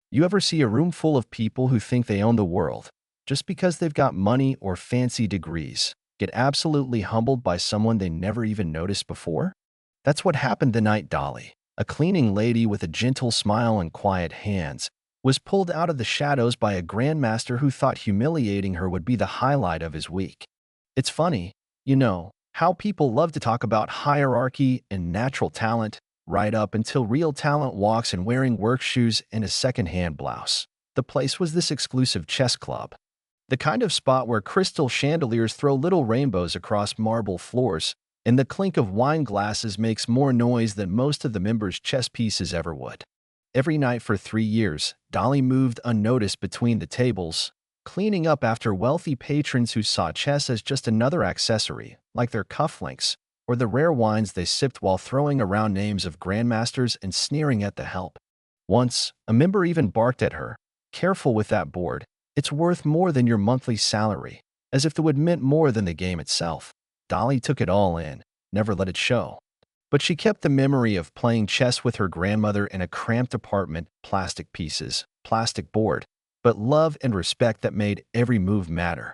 You ever see a room full of people who think they own the world just because they've got money or fancy degrees, get absolutely humbled by someone they never even noticed before? That's what happened the night Dolly, a cleaning lady with a gentle smile and quiet hands, was pulled out of the shadows by a grandmaster who thought humiliating her would be the highlight of his week. It's funny, how people love to talk about hierarchy and natural talent, right up until real talent walks in wearing work shoes and a second-hand blouse. The place was this exclusive chess club. The kind of spot where crystal chandeliers throw little rainbows across marble floors, and the clink of wine glasses makes more noise than most of the members' chess pieces ever would. Every night for 3 years, Dolly moved unnoticed between the tables, cleaning up after wealthy patrons who saw chess as just another accessory, like their cufflinks, or the rare wines they sipped while throwing around names of grandmasters and sneering at the help. Once, a member even barked at her, "Careful with that board. It's worth more than your monthly salary," as if it would meant more than the game itself. Dolly took it all in, never let it show. But she kept the memory of playing chess with her grandmother in a cramped apartment, plastic pieces, plastic board, but love and respect that made every move matter.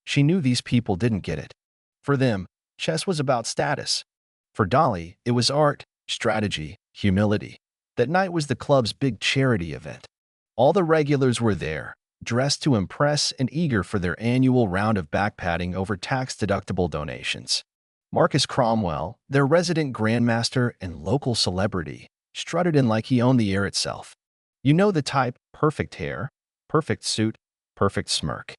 She knew these people didn't get it. For them, chess was about status. For Dolly, it was art, strategy, humility. That night was the club's big charity event. All the regulars were there, dressed to impress and eager for their annual round of backpatting over tax-deductible donations. Marcus Cromwell, their resident grandmaster and local celebrity, strutted in like he owned the air itself. You know the type: perfect hair, perfect suit, perfect smirk.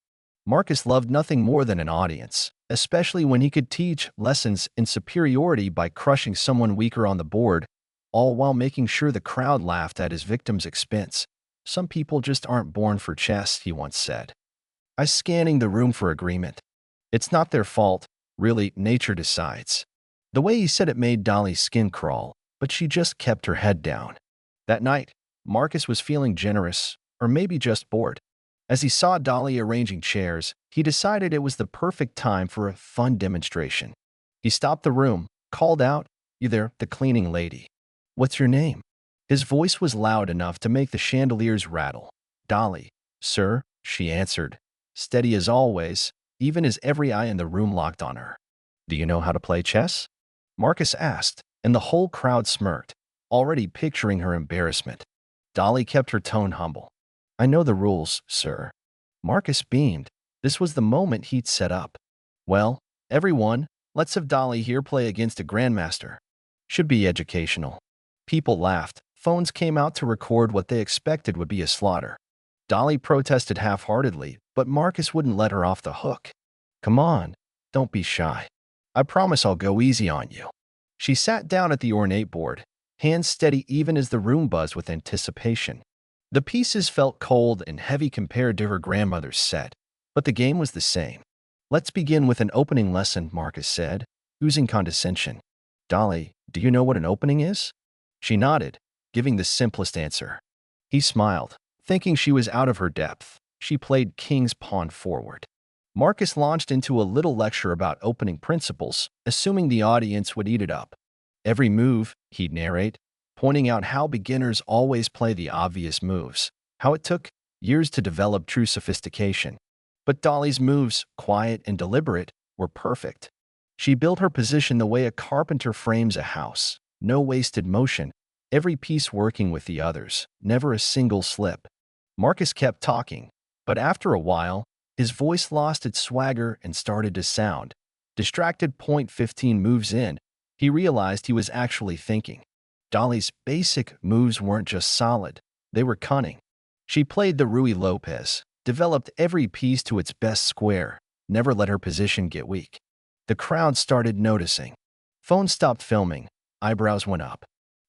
Marcus loved nothing more than an audience, especially when he could teach lessons in superiority by crushing someone weaker on the board, all while making sure the crowd laughed at his victim's expense. "Some people just aren't born for chess," he once said. I scanning the room for agreement. It's not their fault. Really, nature decides. The way he said it made Dolly's skin crawl, but she just kept her head down. That night, Marcus was feeling generous, or maybe just bored. As he saw Dolly arranging chairs, he decided it was the perfect time for a fun demonstration. He stopped the room, called out, "You there, the cleaning lady. What's your name?" His voice was loud enough to make the chandeliers rattle. "Dolly, sir," she answered, steady as always, even as every eye in the room locked on her. "Do you know how to play chess?" Marcus asked, and the whole crowd smirked, already picturing her embarrassment. Dolly kept her tone humble. "I know the rules, sir." Marcus beamed. This was the moment he'd set up. "Well, everyone, let's have Dolly here play against a grandmaster. Should be educational." People laughed. Phones came out to record what they expected would be a slaughter. Dolly protested half-heartedly, but Marcus wouldn't let her off the hook. "Come on, don't be shy. I promise I'll go easy on you." She sat down at the ornate board, hands steady even as the room buzzed with anticipation. The pieces felt cold and heavy compared to her grandmother's set, but the game was the same. "Let's begin with an opening lesson," Marcus said, oozing condescension. "Dolly, do you know what an opening is?" She nodded, giving the simplest answer. He smiled, thinking she was out of her depth. She played king's pawn forward. Marcus launched into a little lecture about opening principles, assuming the audience would eat it up. Every move, he'd narrate, pointing out how beginners always play the obvious moves, how it took years to develop true sophistication. But Dolly's moves, quiet and deliberate, were perfect. She built her position the way a carpenter frames a house. No wasted motion, every piece working with the others, never a single slip. Marcus kept talking, but after a while, his voice lost its swagger and started to sound. Distracted. 15 moves in, he realized he was actually thinking. Dolly's basic moves weren't just solid, they were cunning. She played the Ruy Lopez, developed every piece to its best square, never let her position get weak. The crowd started noticing. Phone stopped filming, eyebrows went up.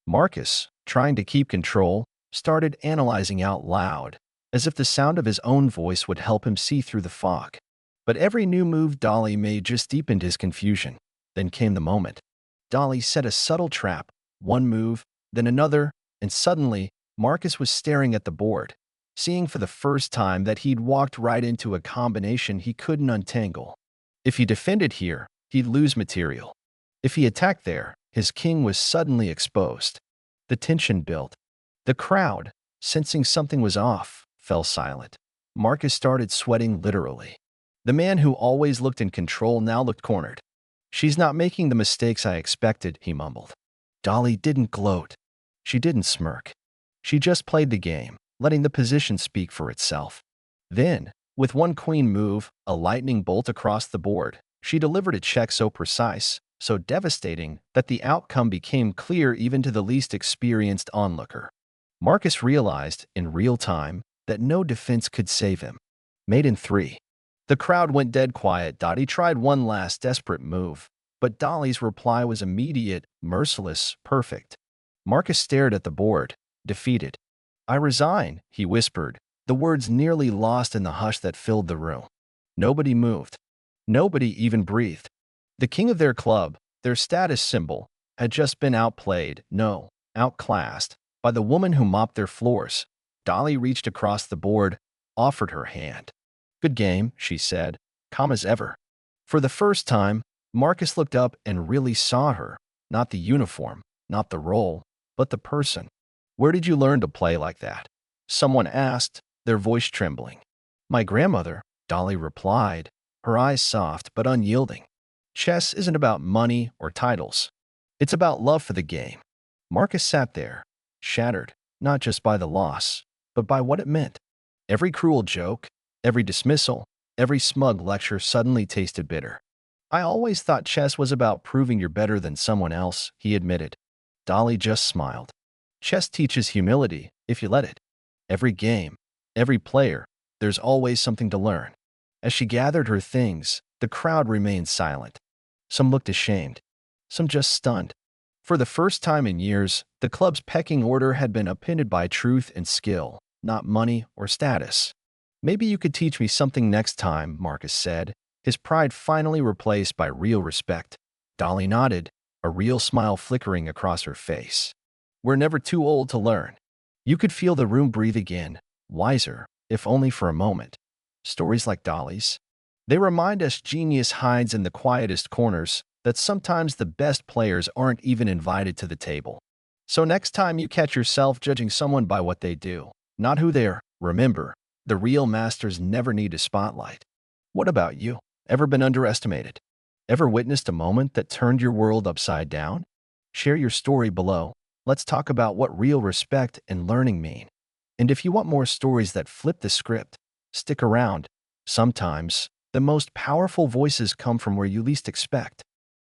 Marcus, trying to keep control, started analyzing out loud, as if the sound of his own voice would help him see through the fog. But every new move Dolly made just deepened his confusion. Then came the moment. Dolly set a subtle trap, one move, then another, and suddenly, Marcus was staring at the board, seeing for the first time that he'd walked right into a combination he couldn't untangle. If he defended here, he'd lose material. If he attacked there, his king was suddenly exposed. The tension built. The crowd, Sensing something was off, fell silent. Marcus started sweating literally. The man who always looked in control now looked cornered. She's not making the mistakes I expected, he mumbled. Dolly didn't gloat. She didn't smirk. She just played the game, letting the position speak for itself. Then, with one queen move, a lightning bolt across the board, she delivered a check so precise, so devastating, that the outcome became clear even to the least experienced onlooker. Marcus realized, in real time, that no defense could save him. Mate in 3. The crowd went dead quiet. Dottie tried one last desperate move, but Dolly's reply was immediate, merciless, perfect. Marcus stared at the board, defeated. I resign, he whispered, the words nearly lost in the hush that filled the room. Nobody moved. Nobody even breathed. The king of their club, their status symbol, had just been outplayed, no, outclassed, by the woman who mopped their floors. Dolly reached across the board, offered her hand. Good game, she said, calm as ever. For the first time, Marcus looked up and really saw her, not the uniform, not the role, but the person. Where did you learn to play like that? Someone asked, their voice trembling. My grandmother, Dolly replied, her eyes soft but unyielding. Chess isn't about money or titles. It's about love for the game. Marcus sat there, shattered, not just by the loss, but by what it meant. Every cruel joke, every dismissal, every smug lecture suddenly tasted bitter. I always thought chess was about proving you're better than someone else, he admitted. Dolly just smiled. Chess teaches humility, if you let it. Every game, every player, there's always something to learn. As she gathered her things, the crowd remained silent. Some looked ashamed, some just stunned. For the first time in years, the club's pecking order had been upended by truth and skill, not money or status. Maybe you could teach me something next time, Marcus said, his pride finally replaced by real respect. Dolly nodded, a real smile flickering across her face. We're never too old to learn. You could feel the room breathe again, wiser, if only for a moment. Stories like Dolly's. They remind us genius hides in the quietest corners, that sometimes the best players aren't even invited to the table. So next time you catch yourself judging someone by what they do, not who they are, remember, the real masters never need a spotlight. What about you? Ever been underestimated? Ever witnessed a moment that turned your world upside down? Share your story below. Let's talk about what real respect and learning mean. And if you want more stories that flip the script, stick around. Sometimes, the most powerful voices come from where you least expect.